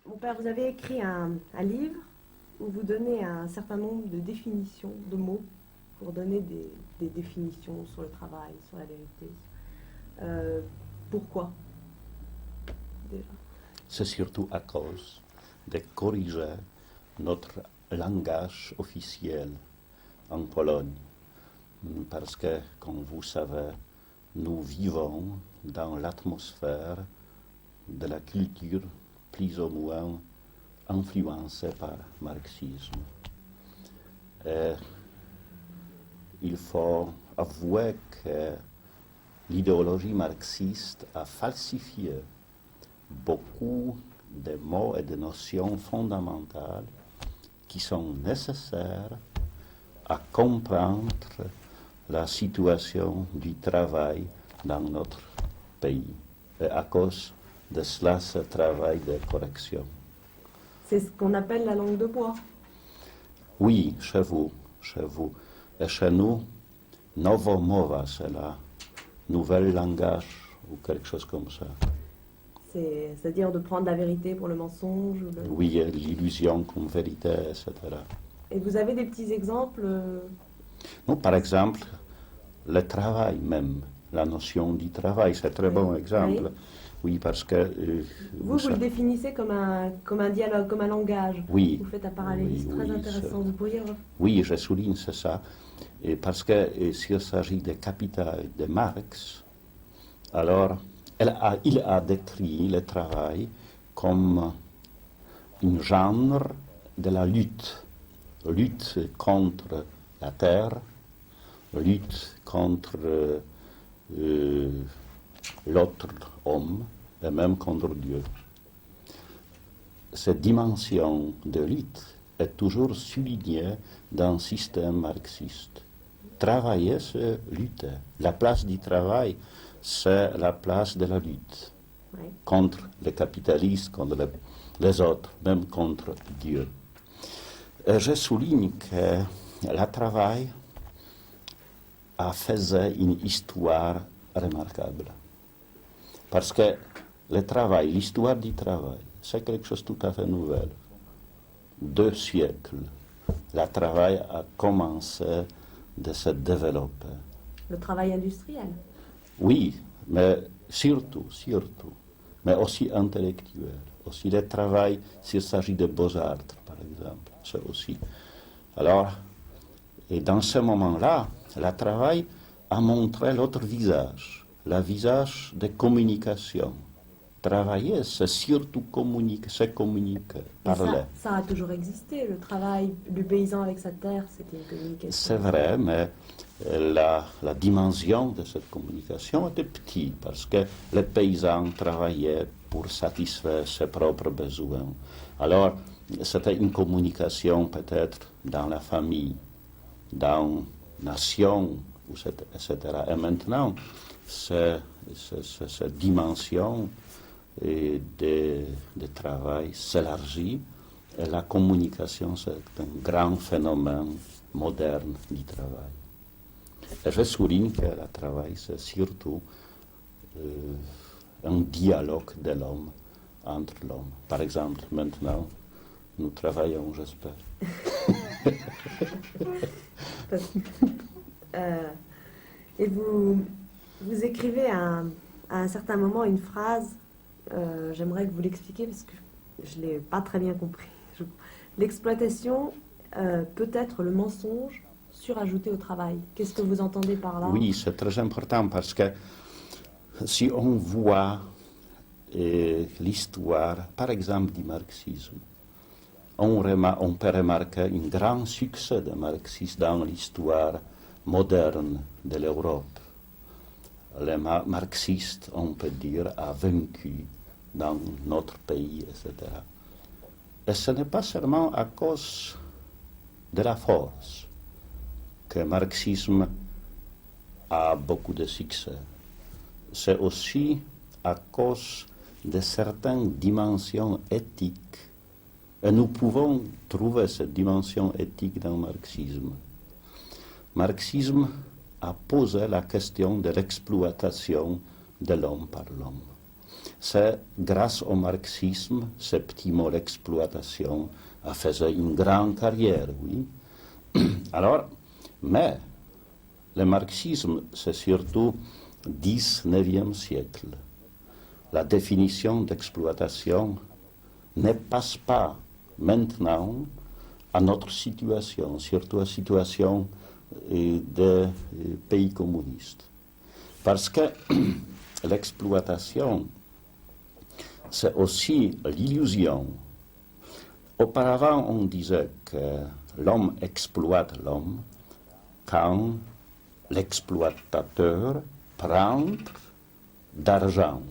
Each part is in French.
Mon père, vous avez écrit un livre où vous donnez un certain nombre de définitions, de mots, pour donner des définitions sur le travail, sur la vérité. Euh, Pourquoi, déjà? C'est surtout à cause de corriger notre langage officiel en Pologne. Parce que, comme vous savez, nous vivons dans l'atmosphère de la culture plus ou moins influencée par le marxisme. Et il faut avouer que l'idéologie marxiste a falsifié beaucoup de mots et de notions fondamentales qui sont nécessaires à comprendre la situation du travail dans notre pays. Et à cause de cela, ce travail de correction. C'est ce qu'on appelle la langue de bois. Oui, chez vous. Et chez nous, Novomowa, c'est la nouvelle langage ou quelque chose comme ça. C'est-à-dire de prendre la vérité pour le mensonge. Oui, l'illusion comme vérité, etc. Et vous avez des petits exemples Non, par exemple, le travail même, la notion du travail, c'est un très bon exemple. Oui, parce que... vous le définissez comme un dialogue, comme un langage. Oui. Vous faites un parallélisme très intéressant. Vous pourriez... Oui, je souligne ça. Et parce que s'il s'agit de Capital de Marx, alors il a décrit le travail comme un genre de la lutte. Lutte contre la terre, lutte contre l'autre homme et même contre Dieu. Cette dimension de lutte est toujours soulignée dans le système marxiste. Travailler, c'est lutter. La place du travail, c'est la place de la lutte. Oui. Contre le capitalisme, contre les autres, même contre Dieu. Et je souligne que le travail a fait une histoire remarquable. Parce que le travail, l'histoire du travail, c'est quelque chose de tout à fait nouvel. 2 siècles, le travail a commencé de se développer. Le travail industriel. Oui, mais surtout, mais aussi intellectuel. Aussi le travail, s'il s'agit de beaux-arts, par exemple, c'est aussi. Alors, et dans ce moment-là, le travail a montré l'autre visage, le visage de communication. Travailler, c'est surtout communiquer, c'est communiquer, parler. Ça a toujours existé, le travail du paysan avec sa terre, c'était une communication. C'est vrai, mais la dimension de cette communication était petite, parce que les paysans travaillaient pour satisfaire ses propres besoins. Alors, c'était une communication peut-être dans la famille, dans la nation, etc. Et maintenant, cette dimension de travail s'élargit et la communication, c'est un grand phénomène moderne du travail. Et je souligne que le travail, c'est surtout un dialogue de l'homme entre l'homme. Par exemple, maintenant, nous travaillons, j'espère. Et vous écrivez à un certain moment une phrase, j'aimerais que vous l'expliquiez parce que je ne l'ai pas très bien compris. L'exploitation peut être le mensonge surajouté au travail. Qu'est-ce que vous entendez par là? Oui, c'est très important parce que si on voit l'histoire, par exemple, du marxisme, on peut remarquer un grand succès du marxisme dans l'histoire moderne de l'Europe. Les marxistes, on peut dire, ont vaincu dans notre pays, etc. Et ce n'est pas seulement à cause de la force que le marxisme a beaucoup de succès. C'est aussi à cause de certaines dimensions éthiques. Et nous pouvons trouver cette dimension éthique dans le marxisme. Le marxisme a posé la question de l'exploitation de l'homme par l'homme. c'est grâce au marxisme, ce petit mot l'exploitation a fait une grande carrière, oui. Alors, mais le marxisme, c'est surtout 19e siècle. La définition d'exploitation ne passe pas maintenant à notre situation, surtout à la situation des pays communistes. Parce que l'exploitation, c'est aussi l'illusion. Auparavant, on disait que l'homme exploite l'homme quand l'exploitateur prend d'argent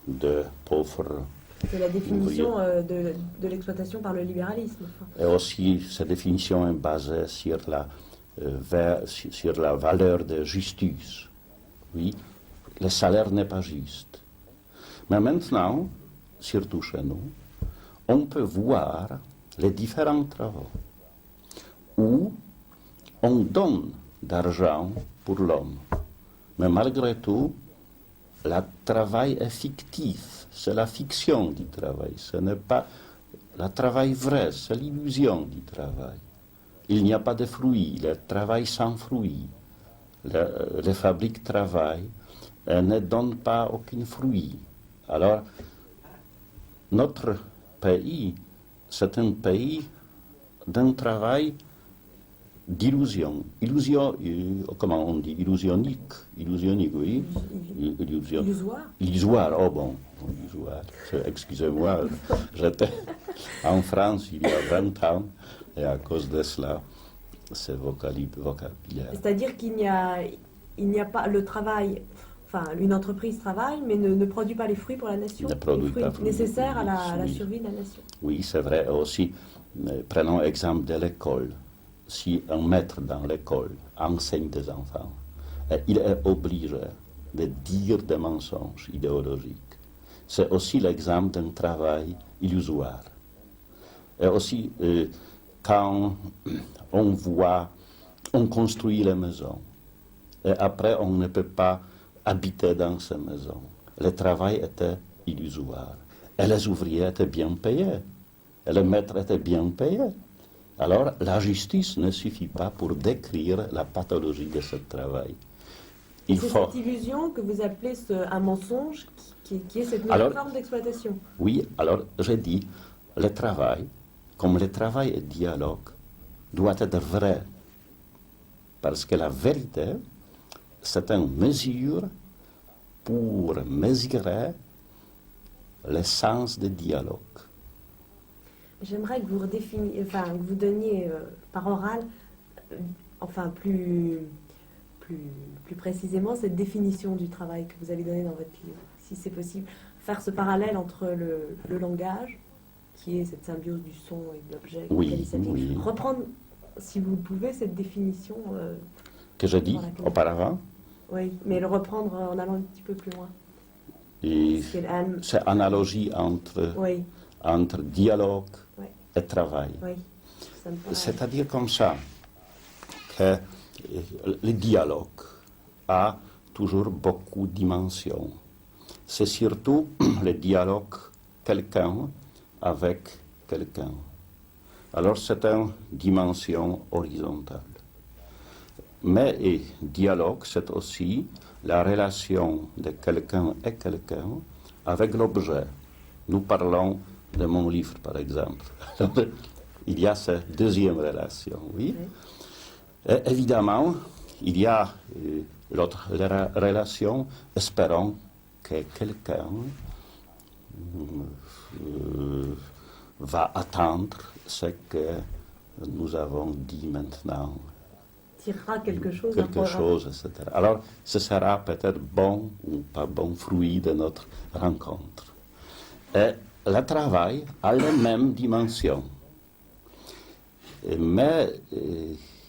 de pauvres. C'est la définition de l'exploitation par le libéralisme. Et aussi, cette définition est basée sur la valeur de justice. Oui, le salaire n'est pas juste. Mais maintenant, surtout chez nous, on peut voir les différents travaux où on donne d'argent pour l'homme. Mais malgré tout, le travail est fictif, c'est la fiction du travail, ce n'est pas le travail vrai, c'est l'illusion du travail. Il n'y a pas de fruits, le travail sans fruits. Les fabriques travaillent et ne donnent pas aucun fruit. Alors, notre pays, c'est un pays d'un travail d'illusion. Comment on dit? Illusionique, oui. Illusoire. Illusoire, oh bon, illusoire. Excusez-moi, j'étais en France il y a 20 ans et à cause de cela, ce vocabulaire. C'est-à-dire qu'il n'y a pas le travail, enfin une entreprise travaille mais ne produit pas les fruits pour la nation, Ne produit pas les fruits nécessaires à la oui. survie de la nation. Oui, c'est vrai. Aussi, prenons l'exemple de l'école. Si un maître dans l'école enseigne des enfants, il est obligé de dire des mensonges idéologiques. C'est aussi l'exemple d'un travail illusoire. Et aussi, quand on construit les maisons, et après on ne peut pas habiter dans ces maisons. Le travail était illusoire. Et les ouvriers étaient bien payés. Et les maîtres étaient bien payés. Alors, la justice ne suffit pas pour décrire la pathologie de ce travail. C'est cette illusion que vous appelez un mensonge qui est cette nouvelle forme d'exploitation. Oui, alors j'ai dit, le travail, comme le travail est dialogue, doit être vrai. Parce que la vérité, c'est une mesure pour mesurer le sens du dialogue. J'aimerais que vous donniez par oral, plus précisément cette définition du travail que vous avez donnée dans votre livre, si c'est possible. Faire ce parallèle entre le langage, qui est cette symbiose du son et de l'objet. Oui. Reprendre, si vous le pouvez, cette définition. Que j'ai dit auparavant. Oui, mais le reprendre en allant un petit peu plus loin. C'est analogie entre dialogue et travail. Oui, c'est-à-dire comme ça que le dialogue a toujours beaucoup de dimensions. C'est surtout le dialogue quelqu'un avec quelqu'un. Alors c'est une dimension horizontale. Mais dialogue, c'est aussi la relation de quelqu'un et quelqu'un avec l'objet. Nous parlons de mon livre, par exemple. Il y a cette deuxième relation, oui. Et évidemment, il y a l'autre relation, espérons que quelqu'un va attendre ce que nous avons dit maintenant. Tirera quelque chose, etc. Alors, ce sera peut-être bon ou pas bon fruit de notre rencontre. Et le travail a les mêmes dimensions. Mais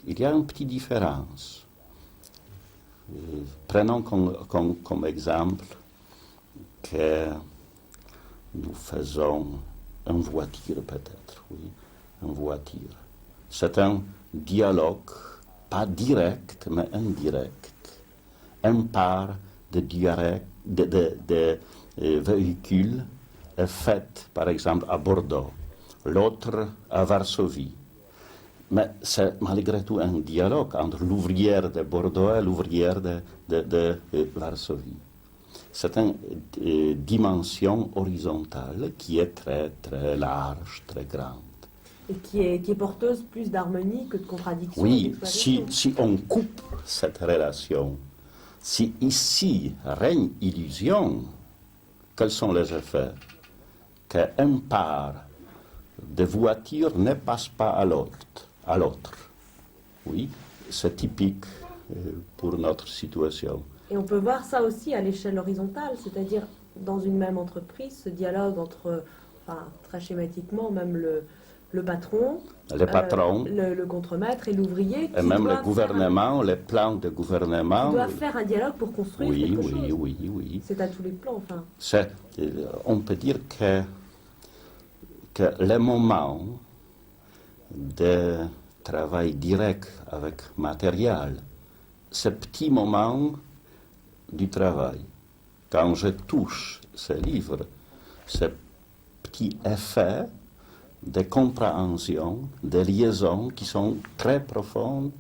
il y a une petite différence. Prenons comme exemple que nous faisons une voiture peut-être, oui, une voiture. C'est un dialogue, pas direct, mais indirect. On part véhicules est faite, par exemple, à Bordeaux, l'autre à Varsovie. Mais c'est malgré tout un dialogue entre l'ouvrière de Bordeaux et l'ouvrière de Varsovie. C'est une dimension horizontale qui est très, très large, très grande. Et qui est porteuse plus d'harmonie que de contradiction. Oui, si on coupe cette relation, si ici règne illusion, quels sont les effets? Qu'un part de voiture ne passe pas à l'autre. Oui, c'est typique pour notre situation. Et on peut voir ça aussi à l'échelle horizontale, c'est-à-dire dans une même entreprise, ce dialogue entre, enfin, très schématiquement, même le patron, Les patrons, le contremaître et l'ouvrier, et même le gouvernement, les plans de gouvernement. Qui doivent faire un dialogue pour construire quelque chose. Oui. C'est à tous les plans, enfin. On peut dire que les moments de travail direct avec matériel, ces petits moments du travail, quand je touche ces livres, ces petits effets de compréhension, de liaisons qui sont très profondes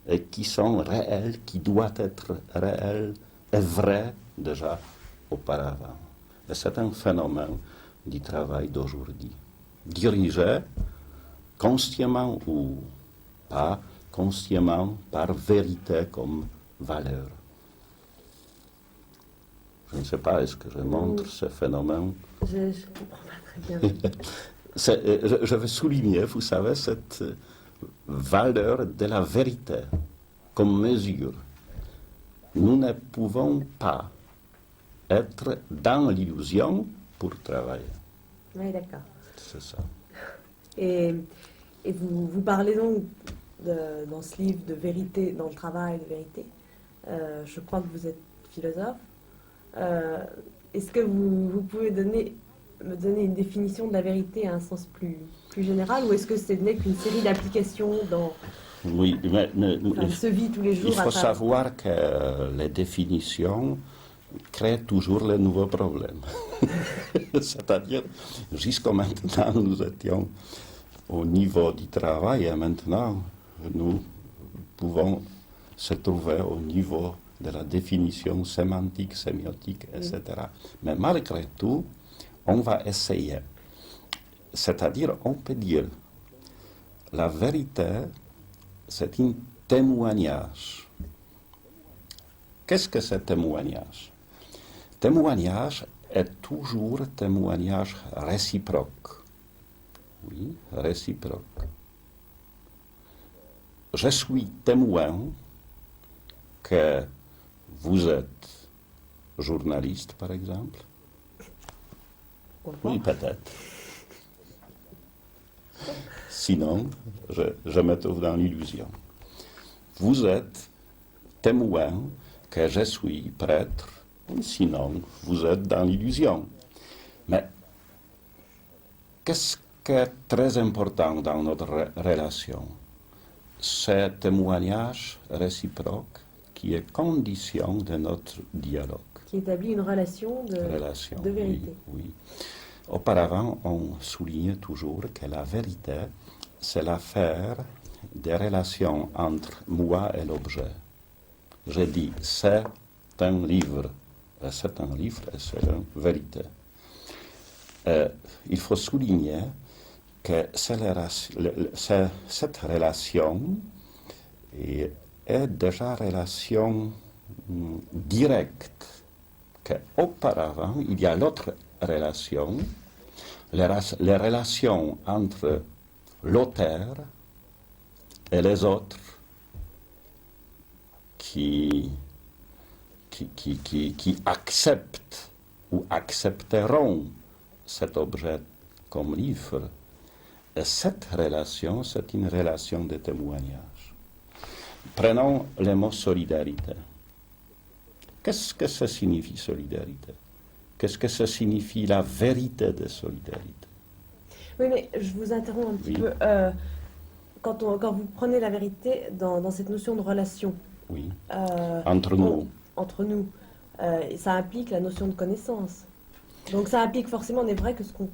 et qui sont réelles, qui doivent être réelles et vraies déjà auparavant. Et c'est un phénomène du travail d'aujourd'hui. Dirigé, consciemment ou pas, consciemment par vérité comme valeur. Je ne sais pas, est-ce que je montre ce phénomène? Je ne comprends pas très bien. Je veux souligner, vous savez, cette valeur de la vérité comme mesure. Nous ne pouvons pas être dans l'illusion pour travailler. Oui, d'accord. C'est ça. Et vous parlez donc dans ce livre de vérité, dans le travail de vérité. Je crois que vous êtes philosophe. Est-ce que vous pouvez me donner une définition de la vérité à un sens plus général, ou est-ce que ce n'est qu'une série d'applications dans oui, mais se vit tous les jours? Il faut savoir que les définitions créent toujours les nouveaux problèmes. C'est-à-dire, jusqu'à maintenant, nous étions au niveau du travail et maintenant, nous pouvons se trouver au niveau de la définition sémantique, sémiotique, etc. Mais malgré tout, on va essayer. C'est-à-dire, on peut dire, la vérité, c'est un témoignage. Qu'est-ce que c'est témoignage? Témoignage est toujours témoignage réciproque. Oui, réciproque. Je suis témoin que vous êtes journaliste, par exemple. Oui, peut-être. Sinon, je me trouve dans l'illusion. Vous êtes témoin que je suis prêtre, sinon, vous êtes dans l'illusion. Mais qu'est-ce qui est très important dans notre relation? Ce témoignage réciproque qui est condition de notre dialogue. Qui établit une relation de vérité. Oui. Auparavant, on soulignait toujours que la vérité, c'est l'affaire des relations entre moi et l'objet. Je dis, c'est un livre. C'est un livre et c'est une vérité. Il faut souligner que cette relation est déjà relation directe. Qu'auparavant, il y a l'autre relation, les relations entre l'auteur et les autres qui acceptent ou accepteront cet objet comme livre. Et cette relation, c'est une relation de témoignage. Prenons le mot solidarité. Qu'est-ce que ça signifie solidarité? Qu'est-ce que ça signifie la vérité de solidarité? Oui, mais je vous interromps un petit peu. Quand vous prenez la vérité dans cette notion de relation, oui. Entre nous, Et ça implique la notion de connaissance. Donc ça implique forcément, n'est vrai que ce qu'on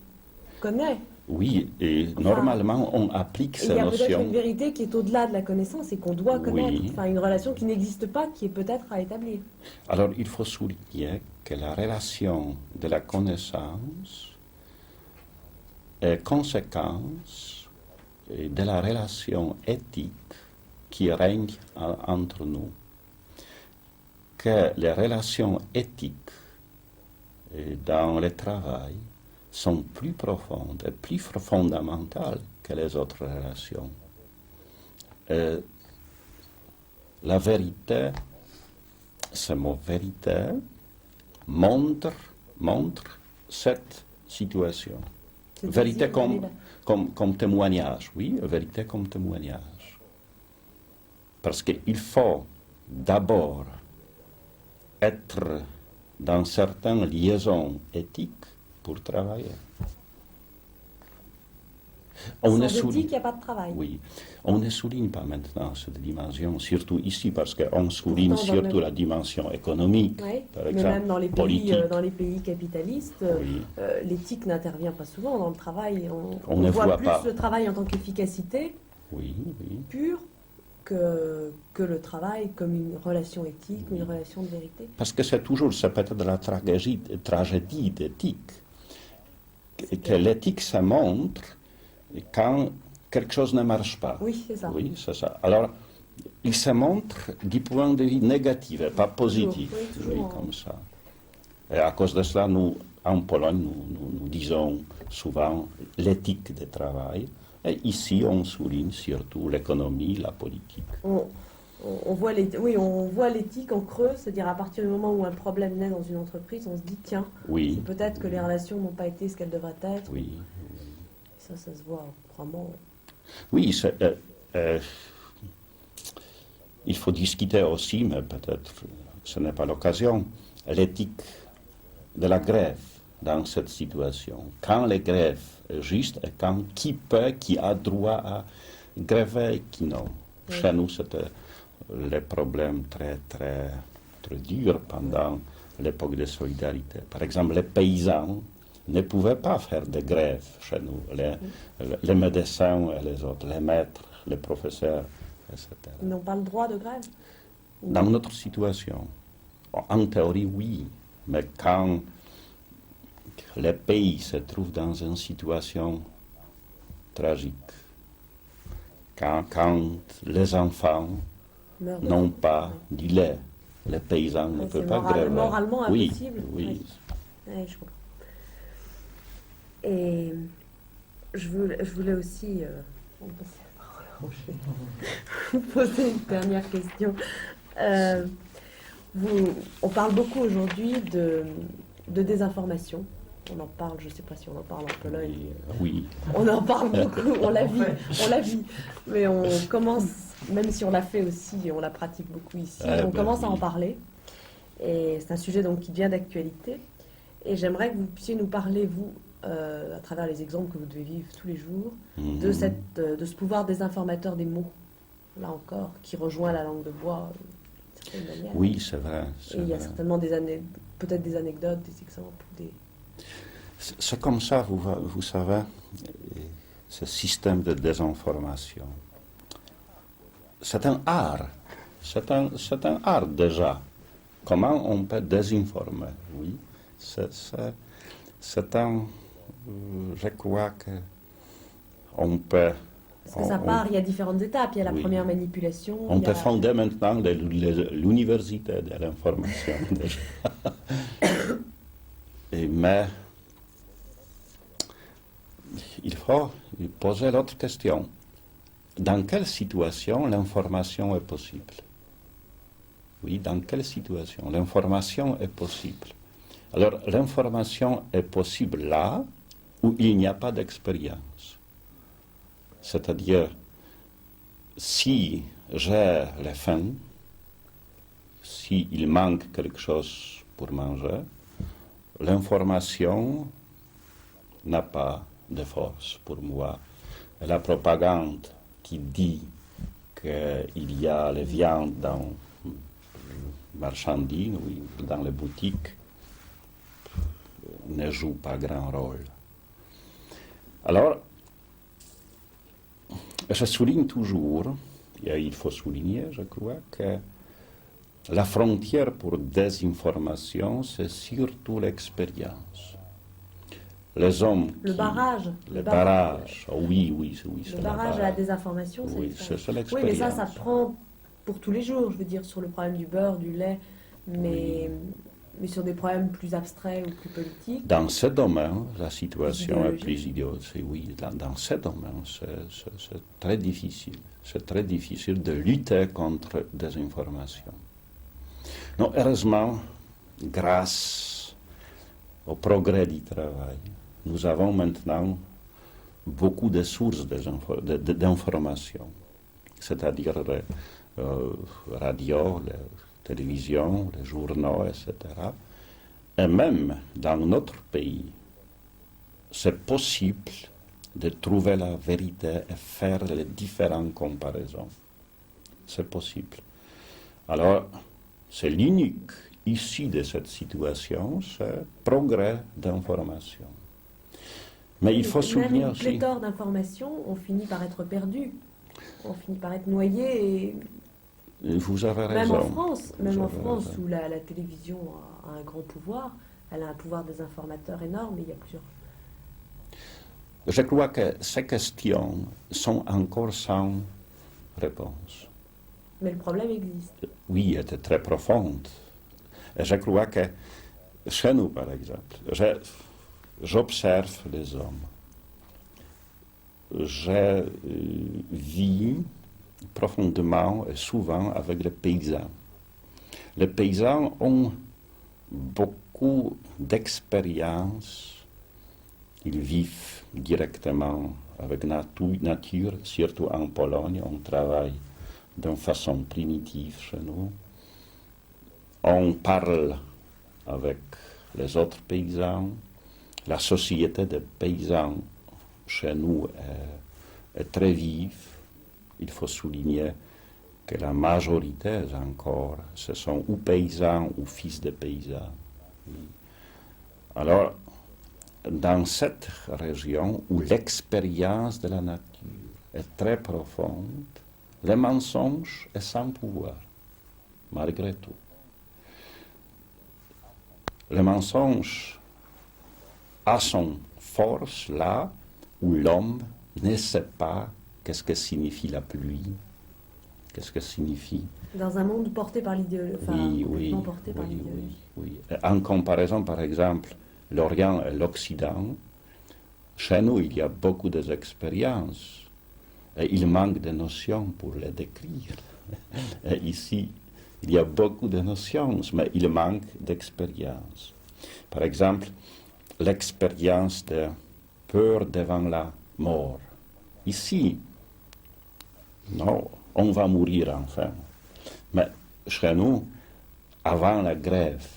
connaît. Oui, et Enfin, normalement, on applique Et il ces y a peut-être notions. une vérité qui est au-delà de la connaissance et qu'on doit connaître. Oui. Enfin, une relation qui n'existe pas, qui est peut-être à établir. Alors, il faut souligner que la relation de la connaissance est conséquence de la relation éthique qui règne entre nous. Que les relations éthiques dans le travail sont plus profondes et plus fondamentales que les autres relations. La vérité, ce mot vérité, montre cette situation. C'est Vérité désir comme témoignage, oui, vérité comme témoignage. Parce qu'il faut d'abord être dans certaines liaisons éthiques pour travailler. Sans éthique, il n'y a pas de travail. Oui, on ne souligne pas maintenant cette dimension, surtout ici, parce qu'on souligne Pourtant, dans surtout la dimension économique, Oui, par mais exemple, même politique. dans les pays capitalistes, Oui. l'éthique n'intervient pas souvent dans le travail. On On ne voit voit plus pas. le travail en tant qu'efficacité Oui, oui. pure que le travail comme une relation éthique, une relation de vérité. Parce que c'est toujours, c'est peut-être de la tragédie d'éthique, que l'éthique se montre quand quelque chose ne marche pas. Oui, c'est ça. Oui, c'est ça. Alors, il se montre du point de vue négatif et pas positif. Oui, toujours. Comme ça. Et à cause de cela, nous, en Pologne, nous disons souvent l'éthique du travail. Et ici, on souligne surtout l'économie, la politique. On voit l'éthique en creux, c'est-à-dire à partir du moment où un problème naît dans une entreprise, on se dit tiens, Oui. c'est peut-être que les relations n'ont pas été ce qu'elles devraient être. Oui. Ça se voit vraiment. Oui, il faut discuter aussi, mais peut-être ce n'est pas l'occasion, l'éthique de la grève dans cette situation. Quand les grèves est juste et quand qui peut, qui a droit à gréver et qui non. Oui. Chez nous, c'était les problèmes très, très, très durs pendant l'époque de solidarité. Par exemple, les paysans ne pouvaient pas faire de grève chez nous, les médecins et les autres, les maîtres, les professeurs, etc. Ils n'ont pas le droit de grève? Dans notre situation, en théorie, oui, mais quand le pays se trouve dans une situation tragique, quand les enfants n'ont pas du lait, les paysans ne peuvent pas gréver. C'est moralement impossible. Oui. Oui, je comprends. Et je voulais aussi vous poser une dernière question. On parle beaucoup aujourd'hui de désinformation. On en parle, je ne sais pas si on en parle en Pologne. Oui. On en parle beaucoup, on la vit. Mais on commence, même si on l'a fait aussi, et on la pratique beaucoup ici, on commence à en parler. Et c'est un sujet donc qui devient d'actualité. Et j'aimerais que vous puissiez nous parler, vous, à travers les exemples que vous devez vivre tous les jours, de ce pouvoir des informateurs des mots, là encore, qui rejoint la langue de bois d'une certaine manière. Oui, c'est vrai. Et il y a certainement peut-être des anecdotes, des exemples. C'est comme ça, vous savez, ce système de désinformation. C'est un art. C'est un art déjà. Comment on peut désinformer, oui. C'est un... je crois qu'on peut... Parce que ça part, il y a différentes étapes. Il y a la première manipulation. On peut fonder maintenant l'université de l'information déjà. Mais il faut poser l'autre question. Dans quelle situation l'information est possible? Oui, dans quelle situation l'information est possible? Alors, l'information est possible là où il n'y a pas d'expérience. C'est-à-dire, si j'ai la faim, s'il manque quelque chose pour manger, l'information n'a pas de force pour moi. Et la propagande qui dit qu'il y a les viandes marchandises, oui, dans les boutiques, ne joue pas grand rôle. Alors, je souligne toujours, et il faut souligner, je crois, que la frontière pour désinformation, c'est surtout l'expérience. Les hommes Le qui... barrage. Le barrage, oui, Le c'est barrage à la désinformation, oui, c'est c'est l'expérience. Oui, mais ça prend pour tous les jours, je veux dire, sur le problème du beurre, du lait, mais sur des problèmes plus abstraits ou plus politiques. Dans ce domaine, la situation est plus idéologique. Oui, dans ce domaine, c'est très difficile. C'est très difficile de lutter contre désinformation. Non, heureusement, grâce au progrès du travail, nous avons maintenant beaucoup de sources d'information, c'est-à-dire radio, la télévision, les journaux, etc. Et même dans notre pays, c'est possible de trouver la vérité et faire les différentes comparaisons. C'est possible. Alors, c'est l'unique issue de cette situation, c'est progrès d'information. Mais il faut souligner même aussi... Même une pléthore d'informations, on finit par être perdu. On finit par être noyé. Et... Vous avez raison. Même en France où la télévision a un grand pouvoir, elle a un pouvoir des informateurs énorme, et il y a plusieurs... Je crois que ces questions sont encore sans réponse. Mais le problème existe. Oui, elle est très profonde. Et je crois que chez nous, par exemple, j'observe les hommes. Je vis profondément et souvent avec les paysans. Les paysans ont beaucoup d'expérience. Ils vivent directement avec nature, surtout en Pologne, on travaille d'une façon primitive chez nous. On parle avec les autres paysans. La société des paysans chez nous est très vive. Il faut souligner que la majorité encore, ce sont ou paysans ou fils de paysans. Alors, dans cette région où l'expérience de la nature est très profonde, le mensonge est sans pouvoir, malgré tout. Le mensonge a son force là où l'homme ne sait pas qu'est-ce que signifie la pluie, qu'est-ce que signifie... Dans un monde porté par l'idéologie. Oui. En comparaison, par exemple, l'Orient et l'Occident, chez nous, il y a beaucoup d'expériences et il manque de notions pour les décrire. Et ici, il y a beaucoup de notions, mais il manque d'expérience. Par exemple, l'expérience de peur devant la mort. Ici, non, on va mourir enfin. Mais chez nous, avant la grève,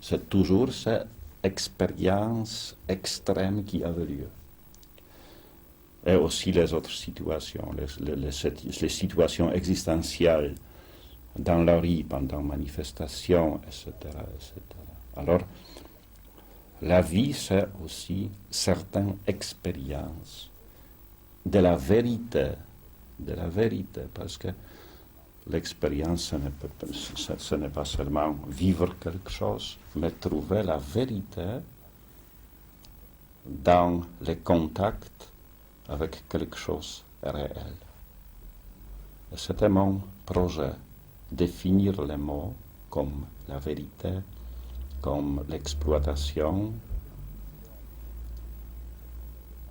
c'est toujours cette expérience extrême qui avait lieu. Et aussi les autres situations, les situations existentielles dans la rue, pendant manifestations, etc., etc. Alors, la vie, c'est aussi certaines expériences de la vérité, parce que l'expérience, ce n'est pas seulement vivre quelque chose, mais trouver la vérité dans les contacts avec quelque chose de réel. Et c'était mon projet, définir les mots comme la vérité, comme l'exploitation.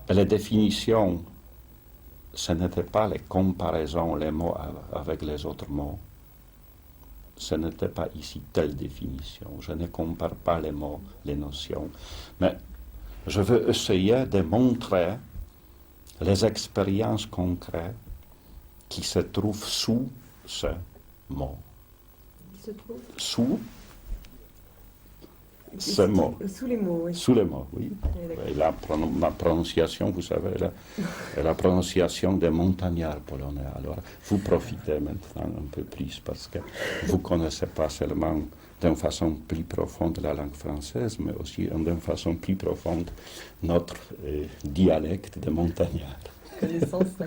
Et les définitions, ce n'était pas les comparaisons, les mots avec les autres mots. Ce n'était pas ici telle définition. Je ne compare pas les mots, les notions. Mais je veux essayer de montrer les expériences concrètes qui se trouvent sous ce mot. Qui se trouvent Sous Ce mot. Sous les mots, oui. Sous les mots, oui. Et ma prononciation, vous savez, est la prononciation des montagnards polonais. Alors, vous profitez maintenant un peu plus parce que vous ne connaissez pas seulement d'une façon plus profonde la langue française, mais aussi d'une façon plus profonde notre dialecte de montagnard. Connaissance, ça.